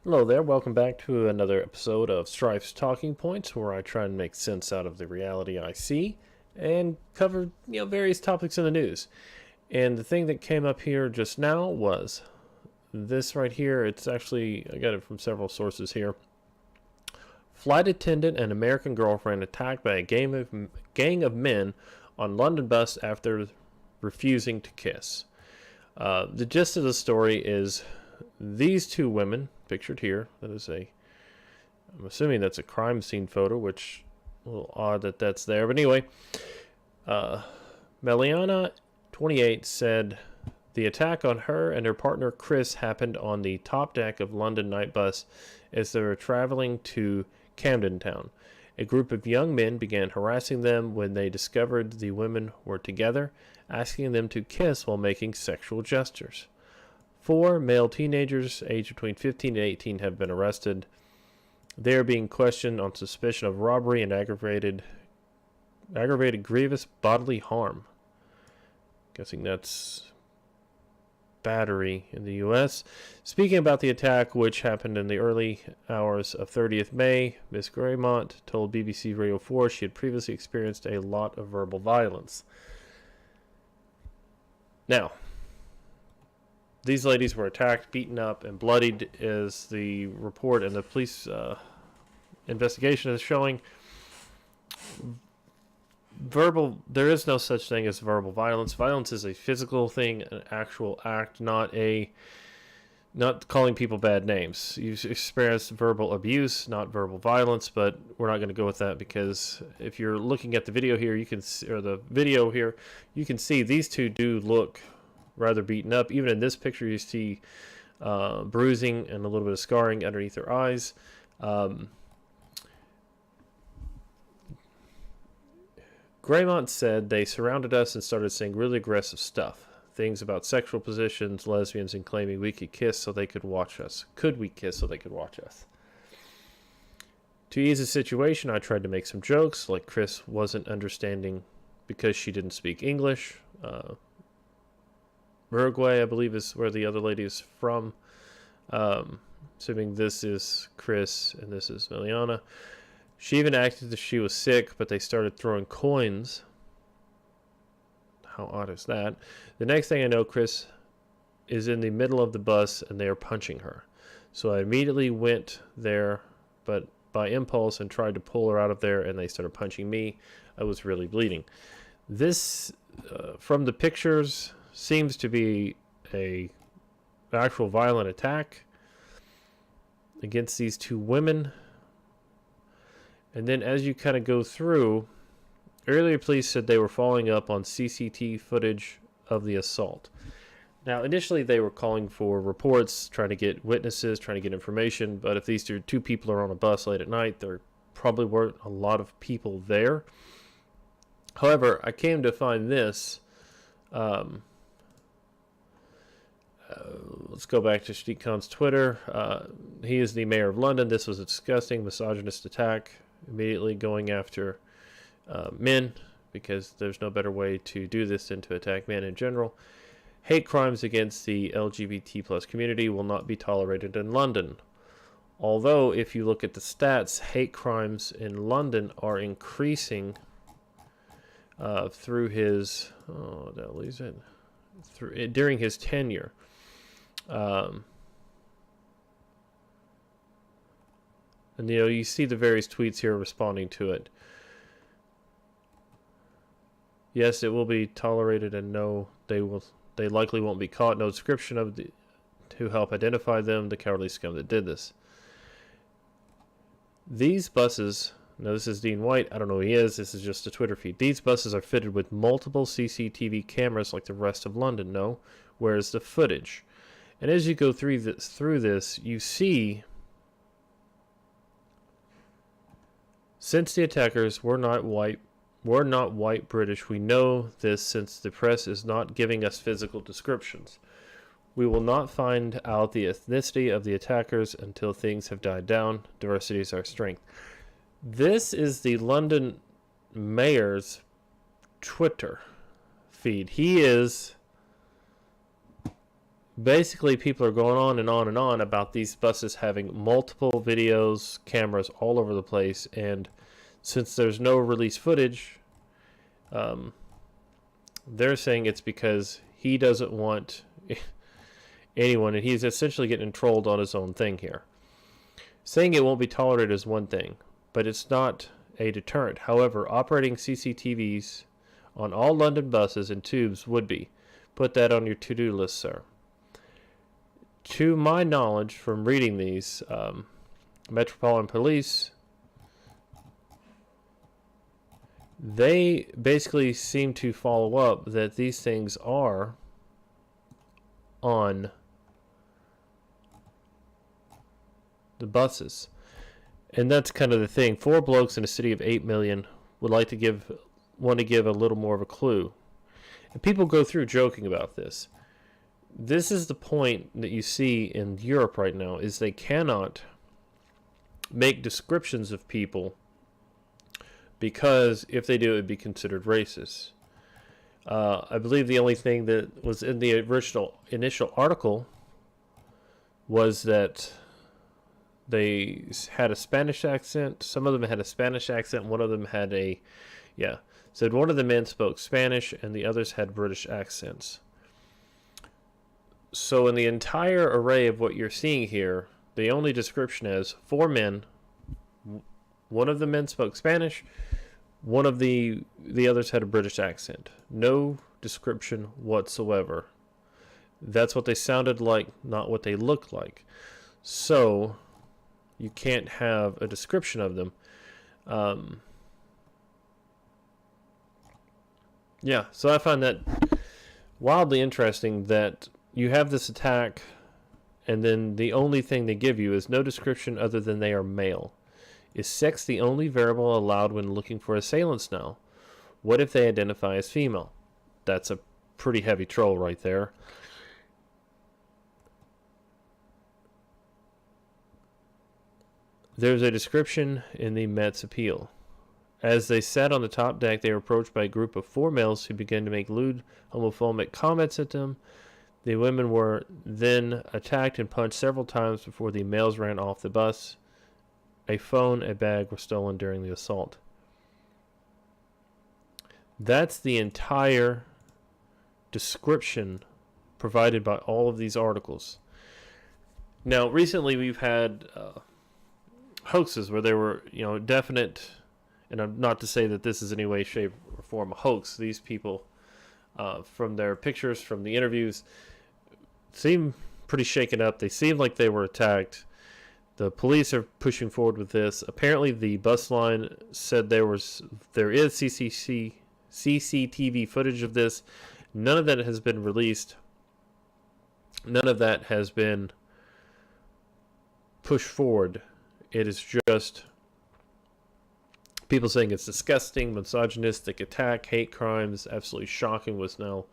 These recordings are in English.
Hello there, welcome back to another episode of Strife's Talking Points, where I try and make sense out of the reality I see and cover various topics in the news. And the thing that came up here just now was this right here. It's actually, I got it from several sources here. Flight attendant and American girlfriend attacked by a gang of men on London bus after refusing to kiss. The gist of the story is these two women, pictured here, I'm assuming that's a crime scene photo, which a little odd that that's there. But anyway, Meliana, 28, said the attack on her and her partner Chris happened on the top deck of London night bus as they were traveling to Camden Town. A group of young men began harassing them when they discovered the women were together, asking them to kiss while making sexual gestures. 4 male teenagers aged between 15 and 18 have been arrested. They are being questioned on suspicion of robbery and aggravated grievous bodily harm. Guessing that's battery in the U.S. Speaking about the attack, which happened in the early hours of 30th May, Ms. Graymont told BBC Radio 4 she had previously experienced a lot of verbal violence. Now, these ladies were attacked, beaten up, and bloodied, as the report and the police investigation is showing. There is no such thing as verbal violence. Violence is a physical thing, an actual act, not calling people bad names. You've experienced verbal abuse, not verbal violence, but we're not going to go with that, because if you're looking at the video here, you can see these two do look rather beaten up. Even in this picture, you see bruising and a little bit of scarring underneath their eyes. Graymont said they surrounded us and started saying really aggressive stuff. Things about sexual positions, lesbians, and claiming we could kiss so they could watch us. Could we kiss so they could watch us? To ease the situation, I tried to make some jokes, like Chris wasn't understanding because she didn't speak English. Uruguay, I believe, is where the other lady is from. Assuming this is Chris and this is Meliana. She even acted as she was sick, but they started throwing coins. How odd is that? The next thing I know, Chris is in the middle of the bus and they are punching her. So I immediately went there, but by impulse, and tried to pull her out of there, and they started punching me. I was really bleeding. This, from the pictures, seems to be a actual violent attack against these two women. And then as you kind of go through, earlier police said they were following up on CCTV footage of the assault. Now, initially they were calling for reports, trying to get witnesses, trying to get information, but if these two people are on a bus late at night, there probably weren't a lot of people there. However, I came to find this. Let's go back to Sadiq Khan's Twitter. He is the mayor of London. This was a disgusting misogynist attack, immediately going after men, because there's no better way to do this than to attack men in general. Hate crimes against the LGBT plus community will not be tolerated in London. Although, if you look at the stats, hate crimes in London are increasing through his during his tenure. And you see the various tweets here responding to it. Yes, it will be tolerated, and no, they likely won't be caught. No description of to help identify them, the cowardly scum that did this. These buses, now this is Dean White, I don't know who he is, this is just a Twitter feed. These buses are fitted with multiple CCTV cameras like the rest of London. No, where's the footage? And as you go through this, you see, since the attackers were not white British, we know this since the press is not giving us physical descriptions. We will not find out the ethnicity of the attackers until things have died down. Diversity is our strength. This is the London mayor's Twitter feed. He is basically people are going on and on and on about these buses having multiple videos, cameras all over the place, and since there's no release footage, they're saying it's because he doesn't want anyone, and he's essentially getting trolled on his own thing here. Saying it won't be tolerated is one thing, but it's not a deterrent. However, operating CCTVs on all London buses and tubes would be. Put that on your to-do list, sir. To my knowledge from reading these, Metropolitan Police, they basically seem to follow up that these things are on the buses. And that's kind of the thing. 4 blokes in a city of 8 million would want to give a little more of a clue. And people go through joking about this. This is the point that you see in Europe right now, is they cannot make descriptions of people because if they do, it would be considered racist. I believe the only thing that was in the original initial article was that they had a Spanish accent. Some of them had a Spanish accent. One of them had said one of the men spoke Spanish and the others had British accents. So in the entire array of what you're seeing here, the only description is 4 men. One of the men spoke Spanish. One of the others had a British accent. No description whatsoever. That's what they sounded like, not what they looked like. So you can't have a description of them. So I find that wildly interesting that you have this attack and then the only thing they give you is no description other than they are male. Is sex the only variable allowed when looking for assailants now? What if they identify as female? That's a pretty heavy troll right there. There's a description in the Met's appeal. As they sat on the top deck, they were approached by a group of 4 males who began to make lewd, homophobic comments at them. The women were then attacked and punched several times before the males ran off the bus. A phone, a bag were stolen during the assault. That's the entire description provided by all of these articles. Now, recently we've had hoaxes where there were, definite, and not to say that this is in any way, shape, or form a hoax. These people, from their pictures, from the interviews, seem pretty shaken up. They seem like they were attacked. The police are pushing forward with this. Apparently, the bus line said there is CCTV footage of this. None of that has been released. None of that has been pushed forward. It is just people saying it's disgusting, misogynistic attack, hate crimes, absolutely shocking was now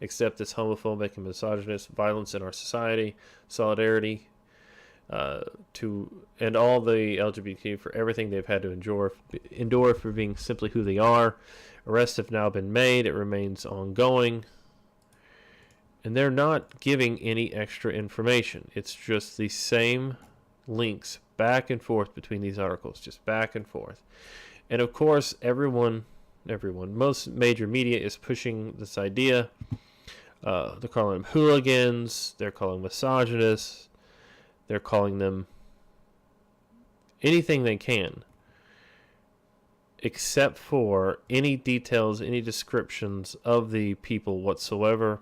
accept this homophobic and misogynist violence in our society, solidarity to and all the LGBT for everything they've had to endure for being simply who they are. Arrests have now been made. It remains ongoing. And they're not giving any extra information. It's just the same links back and forth between these articles, just back and forth. And of course, everyone, most major media is pushing this idea. They're calling them hooligans. They're calling misogynists. They're calling them anything they can, except for any details, any descriptions of the people whatsoever.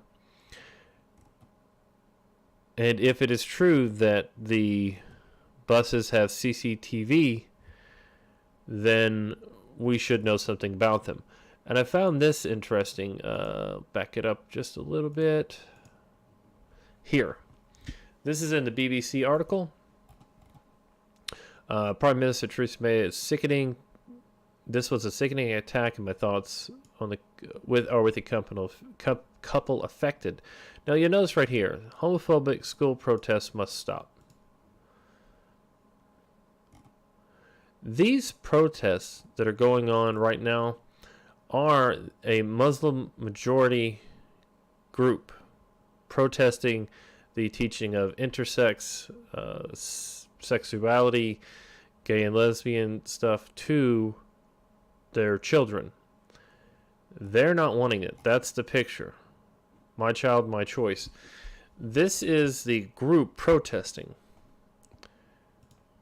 And if it is true that the buses have CCTV, then we should know something about them. And I found this interesting. Back it up just a little bit. Here. This is in the BBC article. Prime Minister Theresa May is sickening. This was a sickening attack, and my thoughts on with the couple affected. Now you'll notice right here, homophobic school protests must stop. These protests that are going on right now are a Muslim majority group protesting the teaching of intersex, sexuality, gay and lesbian stuff to their children. They're not wanting it. That's the picture. My child, my choice. This is the group protesting.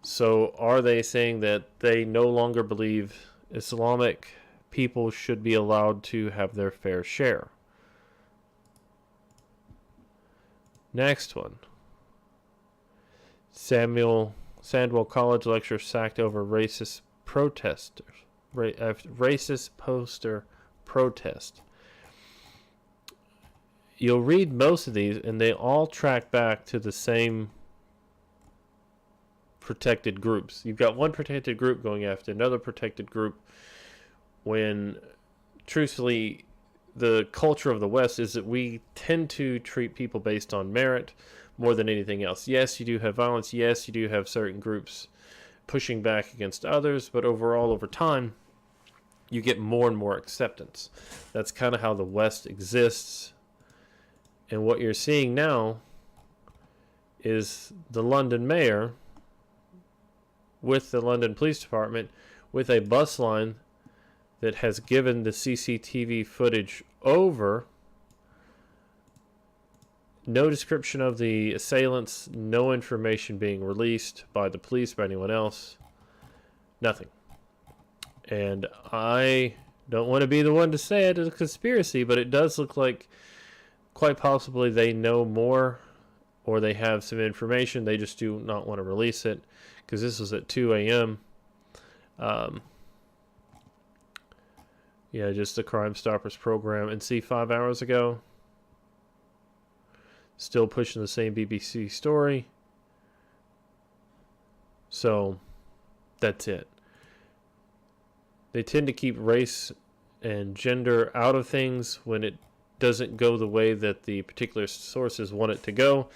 So are they saying that they no longer believe Islamic people should be allowed to have their fair share? Next one. Sandwell College lecturer sacked over racist protesters. Racist poster protest. You'll read most of these, and they all track back to the same protected groups. You've got one protected group going after another protected group, when truthfully the culture of the West is that we tend to treat people based on merit more than anything else. Yes, you do have violence. Yes, you do have certain groups pushing back against others, but overall, over time, you get more and more acceptance. That's kind of how the West exists. And what you're seeing now is the London mayor with the London Police Department with a bus line that has given the CCTV footage over. No description of the assailants, no information being released by the police, by anyone else. Nothing. And I don't want to be the one to say it is a conspiracy, but it does look like quite possibly they know more, or they have some information. They just do not want to release it, because this was at 2 a.m. Yeah, just the Crime Stoppers program. And see, 5 hours ago, still pushing the same BBC story. So, that's it. They tend to keep race and gender out of things when it doesn't go the way that the particular sources want it to go.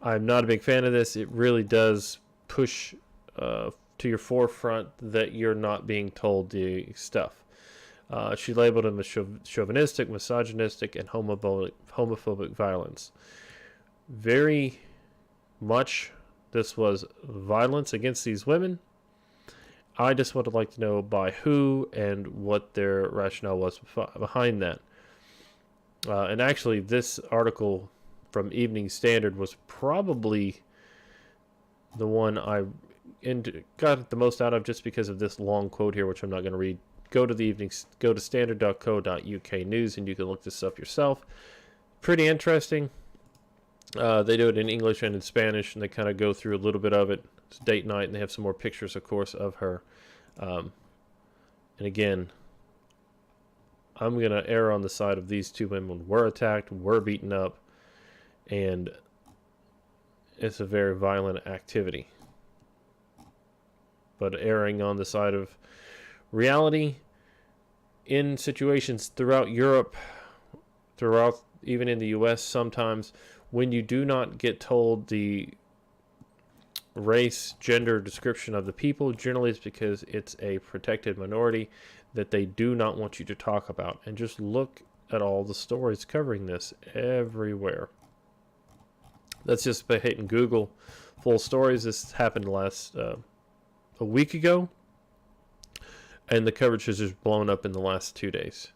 I'm not a big fan of this. It really does push to your forefront that you're not being told the stuff. She labeled him as chauvinistic, misogynistic, and homophobic violence. Very much this was violence against these women. I just would like to know by who and what their rationale was behind that. And actually, this article from Evening Standard was probably the one I got the most out of, just because of this long quote here, which I'm not going to read. Go to standard.co.uk news, and you can look this up yourself. Pretty interesting. They do it in English and in Spanish, and they kind of go through a little bit of it. It's date night, and they have some more pictures, of course, of her. And again, I'm going to err on the side of these two women were attacked, were beaten up, and it's a very violent activity. But erring on the side of reality in situations throughout Europe, throughout even in the US, sometimes when you do not get told the race, gender description of the people, generally it's because it's a protected minority that they do not want you to talk about. And just look at all the stories covering this everywhere. That's just by hitting Google full stories. This happened last a week ago, and the coverage has just blown up in the last 2 days.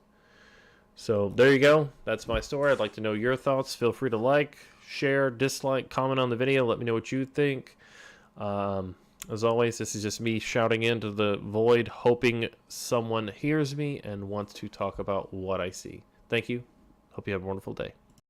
So there you go. That's my story. I'd like to know your thoughts. Feel free to like, share, dislike, comment on the video. Let me know what you think. As always, this is just me shouting into the void, hoping someone hears me and wants to talk about what I see. Thank you. Hope you have a wonderful day.